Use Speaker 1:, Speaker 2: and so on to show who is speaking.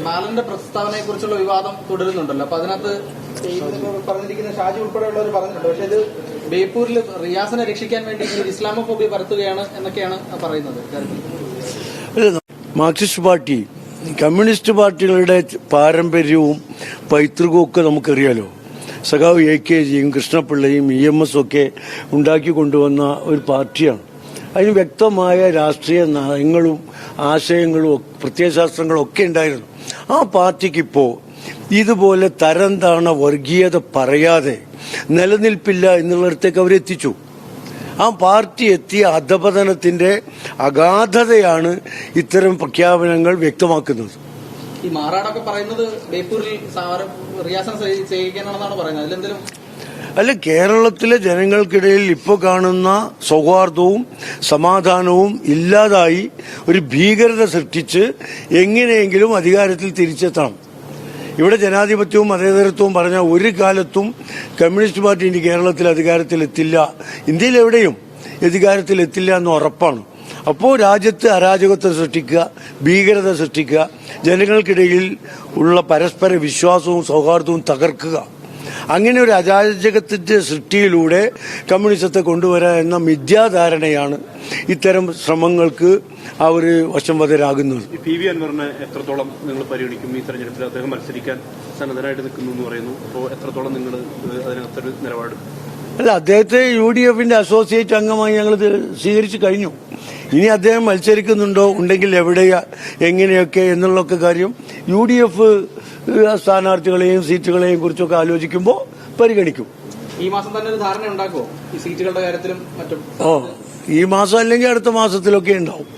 Speaker 1: ബാലന്റെ പ്രസ്താവനയെ കുറിച്ചുള്ള വിവാദം തുടരുന്നുണ്ടല്ലോ. അപ്പൊ അതിനകത്ത് പറഞ്ഞിരിക്കുന്ന ഷാജി ഉൾപ്പെടെയുള്ളവർ പറഞ്ഞിട്ടുണ്ട്. പക്ഷെ ഇത് ബേപ്പൂരിൽ റിയാസിനെ രക്ഷിക്കാൻ വേണ്ടി ഇസ്ലാമോഫോബിയ പരത്തുകയാണ് എന്നൊക്കെയാണ് പറയുന്നത്.
Speaker 2: മാർക്സിസ്റ്റ് പാർട്ടി, കമ്മ്യൂണിസ്റ്റ് പാർട്ടികളുടെ പാരമ്പര്യവും പൈതൃകവും ഒക്കെ നമുക്കറിയാലോ. സഖാവ് AKജിയും കൃഷ്ണപിള്ളയും EMS ഒക്കെ ഉണ്ടാക്കി കൊണ്ടുവന്ന ഒരു പാർട്ടിയാണ്. അതിന് വ്യക്തമായ രാഷ്ട്രീയ നയങ്ങളും ആശയങ്ങളും പ്രത്യയശാസ്ത്രങ്ങളും ഒക്കെ ഉണ്ടായിരുന്നു. ആ പാർട്ടിക്കിപ്പോ ഇതുപോലെ തരം താണ വർഗീയത പറയാതെ നിലനിൽപ്പില്ല എന്നുള്ളിടത്തേക്ക് അവരെത്തിച്ചു. ആ പാർട്ടി എത്തിയ അധപതനത്തിന്റെ അഗാധതയാണ് ഇത്തരം പ്രഖ്യാപനങ്ങൾ വ്യക്തമാക്കുന്നത്.
Speaker 1: ഈ മാറാടൊക്കെ പറയുന്നത് ബേപ്പൂരിൽ റിയാസിനെ ചെയ്യിക്കാനാണെന്നാണ് പറയുന്നത്. അതിലെന്തെങ്കിലും
Speaker 2: അല്ല, കേരളത്തിലെ ജനങ്ങൾക്കിടയിൽ ഇപ്പോൾ കാണുന്ന സൗഹാർദ്ദവും സമാധാനവും ഇല്ലാതായി ഒരു ഭീകരത സൃഷ്ടിച്ച് എങ്ങനെയെങ്കിലും അധികാരത്തിൽ തിരിച്ചെത്തണം. ഇവിടെ ജനാധിപത്യവും മതേതരത്വവും പറഞ്ഞ ഒരു കാലത്തും കമ്മ്യൂണിസ്റ്റ് പാർട്ടി ഇനി കേരളത്തിൽ അധികാരത്തിലെത്തില്ല, ഇന്ത്യയിൽ എവിടെയും അധികാരത്തിലെത്തില്ല എന്ന് ഉറപ്പാണ്. അപ്പോൾ രാജ്യത്ത് അരാജകത്വം സൃഷ്ടിക്കുക, ഭീകരത സൃഷ്ടിക്കുക, ജനങ്ങൾക്കിടയിൽ ഉള്ള പരസ്പര വിശ്വാസവും സൗഹാർദ്ദവും തകർക്കുക, അങ്ങനെ ഒരു അരാജകത്തിന്റെ സൃഷ്ടിയിലൂടെ കമ്മ്യൂണിസത്തെ കൊണ്ടുവരാൻ എന്ന മിഥ്യാധാരണയാണ് ഇത്തരം ശ്രമങ്ങൾക്ക് അവർ വശംവദരാകുന്നത്.
Speaker 3: PV അൻവറിനെ എത്രത്തോളം നിങ്ങൾ പരിഗണിക്കും? ഈ തെരഞ്ഞെടുപ്പിൽ അദ്ദേഹം മത്സരിക്കാൻ സന്നദ്ധനായിട്ട് നിൽക്കുന്നു എന്ന് പറയുന്നു. അപ്പോൾ എത്രത്തോളം നിങ്ങൾ അതിനകത്തൊരു നിലപാട്?
Speaker 2: അല്ല, അദ്ദേഹത്തെ UDFന്റെ അസോസിയേറ്റ് അംഗമായി ഞങ്ങൾ സ്വീകരിച്ചു കഴിഞ്ഞു. ഇനി അദ്ദേഹം മത്സരിക്കുന്നുണ്ടോ, ഉണ്ടെങ്കിൽ എവിടെയാ, എങ്ങനെയൊക്കെ എന്നുള്ളൊക്കെ കാര്യം UDF സ്ഥാനാർത്ഥികളെയും സീറ്റുകളെയും കുറിച്ചൊക്കെ ആലോചിക്കുമ്പോൾ പരിഗണിക്കും.
Speaker 1: ഈ മാസം തന്നെ ഒരു ധാരണ ഉണ്ടാക്കുമോ ഈ സീറ്റുകളുടെ കാര്യത്തിലും മറ്റും?
Speaker 2: ഈ മാസം അല്ലെങ്കിൽ അടുത്ത മാസത്തിലൊക്കെ ഉണ്ടാവും.